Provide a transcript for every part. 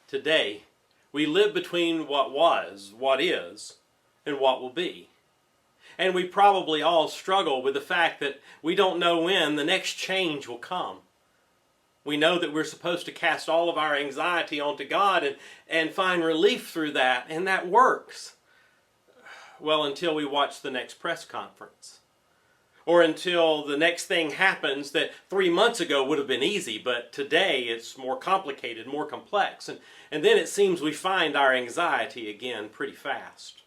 Today, we live between what was, what is, and what will be. And we probably all struggle with the fact that we don't know when the next change will come. We know that we're supposed to cast all of our anxiety onto God and find relief through that, and that works. Well, until we watch the next press conference. Or until the next thing happens that 3 months ago would have been easy, but today it's more complicated, more complex. And then it seems we find our anxiety again pretty fast.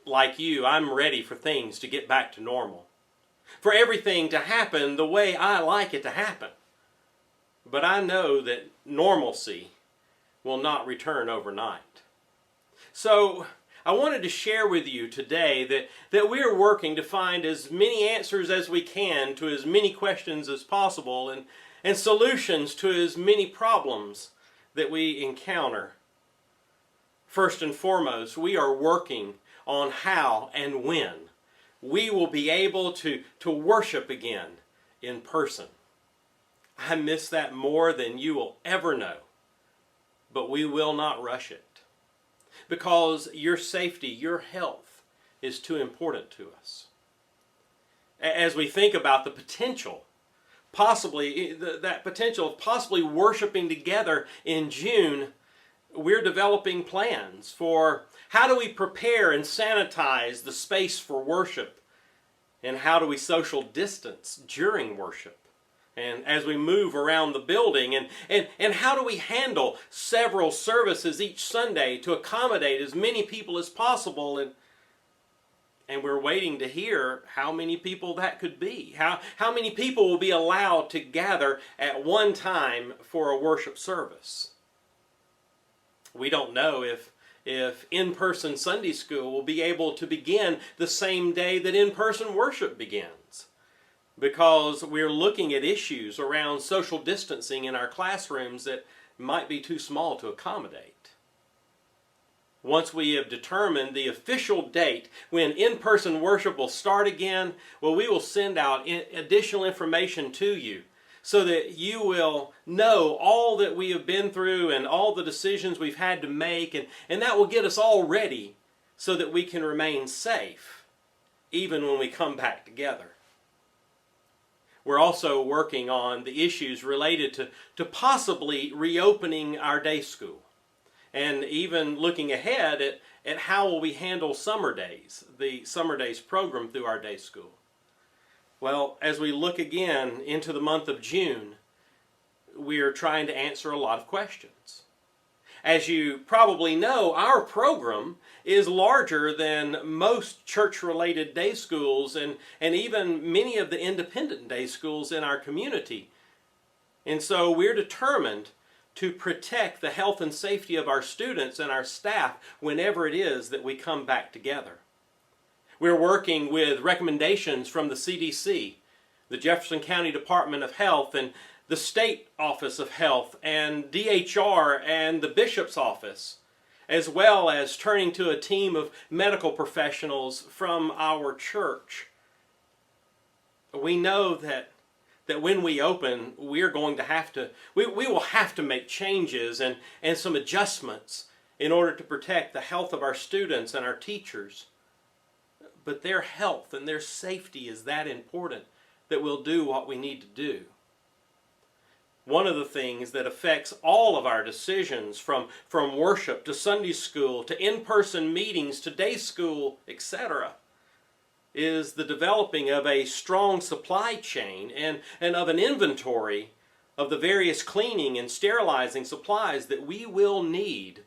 Like you, I'm ready for things to get back to normal. For everything to happen the way I like it to happen. But I know that normalcy will not return overnight. So I wanted to share with you today that we are working to find as many answers as we can to as many questions as possible and solutions to as many problems that we encounter. First and foremost, we are working on how and when we will be able to worship again in person. I miss that more than you will ever know, but we will not rush it because your safety, your health is too important to us. As we think about the potential, that potential of possibly worshiping together in June, we're developing plans for how do we prepare and sanitize the space for worship, and how do we social distance during worship, and as we move around the building, and how do we handle several services each Sunday to accommodate as many people as possible, and we're waiting to hear how many people that could be, how many people will be allowed to gather at one time for a worship service. We don't know if in-person Sunday school will be able to begin the same day that in-person worship begins, because we're looking at issues around social distancing in our classrooms that might be too small to accommodate. Once we have determined the official date when in-person worship will start again, well, we will send out additional information to you, so that you will know all that we have been through and all the decisions we've had to make, and that will get us all ready so that we can remain safe, even when we come back together. We're also working on the issues related to possibly reopening our day school, and even looking ahead at how will we handle summer days, the summer days program through our day school. Well, as we look again into the month of June, we are trying to answer a lot of questions. As you probably know, our program is larger than most church-related day schools and even many of the independent day schools in our community. And so we're determined to protect the health and safety of our students and our staff whenever it is that we come back together. We're working with recommendations from the CDC, the Jefferson County Department of Health, and the State Office of Health, and DHR, and the Bishop's Office, as well as turning to a team of medical professionals from our church. We know that when we open, we're going to have to, we will have to make changes and some adjustments in order to protect the health of our students and our teachers. But their health and their safety is that important that we'll do what we need to do. One of the things that affects all of our decisions, from worship to Sunday school to in-person meetings to day school, etc., is the developing of a strong supply chain and of an inventory of the various cleaning and sterilizing supplies that we will need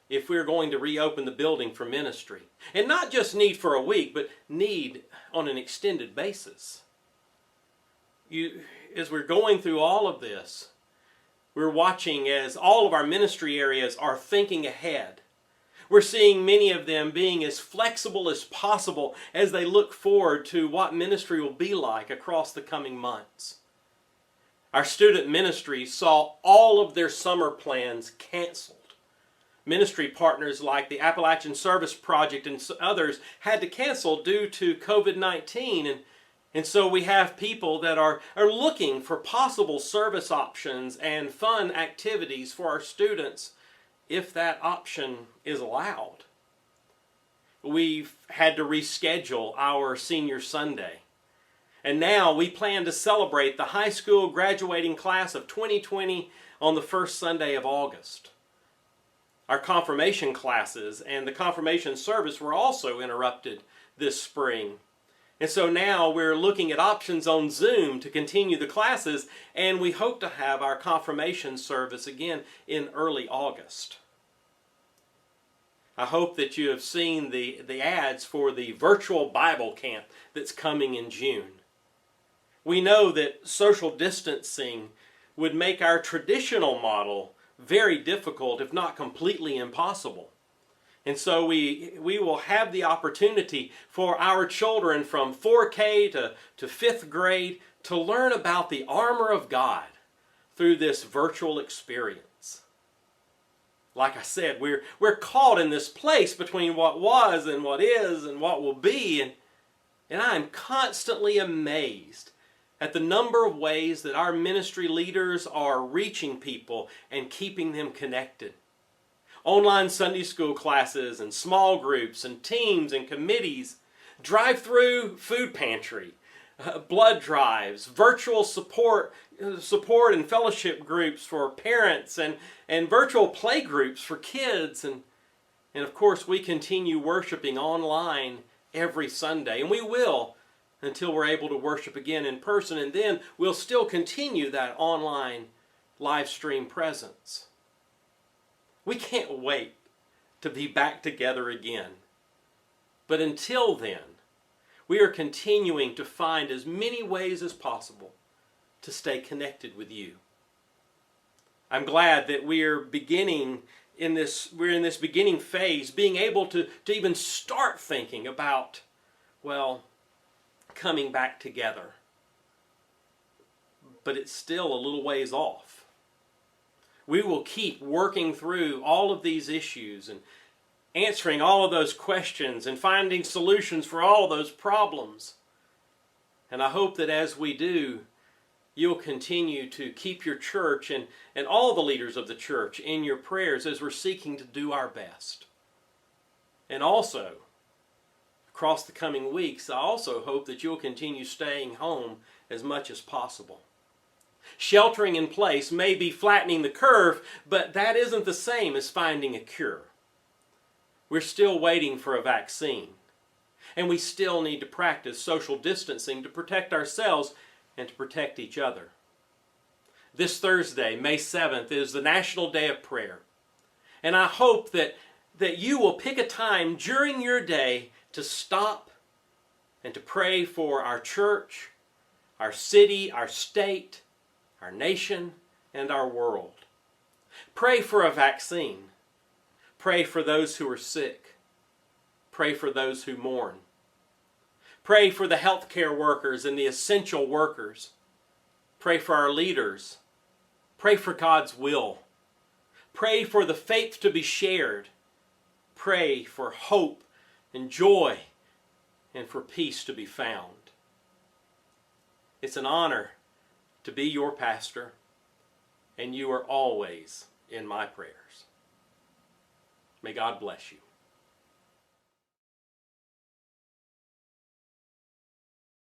if we're going to reopen the building for ministry. And not just need for a week, but need on an extended basis. As we're going through all of this, we're watching as all of our ministry areas are thinking ahead. We're seeing many of them being as flexible as possible as they look forward to what ministry will be like across the coming months. Our student ministries saw all of their summer plans canceled. Ministry partners like the Appalachian Service Project and others had to cancel due to COVID-19, And so we have people that are looking for possible service options and fun activities for our students if that option is allowed. We've had to reschedule our senior Sunday. And now we plan to celebrate the high school graduating class of 2020 on the first Sunday of August. Our confirmation classes and the confirmation service were also interrupted this spring. And so now we're looking at options on Zoom to continue the classes, and we hope to have our confirmation service again in early August. I hope that you have seen the ads for the virtual Bible camp that's coming in June. We know that social distancing would make our traditional model very difficult, if not completely impossible. And so we will have the opportunity for our children from 4K to 5th grade to learn about the armor of God through this virtual experience. Like I said, we're caught in this place between what was and what is and what will be. And I am constantly amazed at the number of ways that our ministry leaders are reaching people and keeping them connected. Online Sunday school classes and small groups and teams and committees, drive-through food pantry, blood drives, virtual support and fellowship groups for parents, and virtual play groups for kids. And of course, we continue worshiping online every Sunday, and we will until we're able to worship again in person, and then we'll still continue that online live stream presence. We can't wait to be back together again. But until then, we are continuing to find as many ways as possible to stay connected with you. I'm glad that we're in this beginning phase, being able to even start thinking about, coming back together. But it's still a little ways off. We will keep working through all of these issues and answering all of those questions and finding solutions for all of those problems. And I hope that as we do, you'll continue to keep your church and all the leaders of the church in your prayers as we're seeking to do our best. And also, across the coming weeks, I also hope that you'll continue staying home as much as possible. Sheltering in place may be flattening the curve, but that isn't the same as finding a cure. We're still waiting for a vaccine, and we still need to practice social distancing to protect ourselves and to protect each other. This Thursday, May 7th, is the National Day of Prayer, and I hope that you will pick a time during your day to stop and to pray for our church, our city, our state, our nation, and our world. Pray for a vaccine. Pray for those who are sick. Pray for those who mourn. Pray for the healthcare workers and the essential workers. Pray for our leaders. Pray for God's will. Pray for the faith to be shared. Pray for hope and joy and for peace to be found. It's an honor to be your pastor, and you are always in my prayers. May God bless you.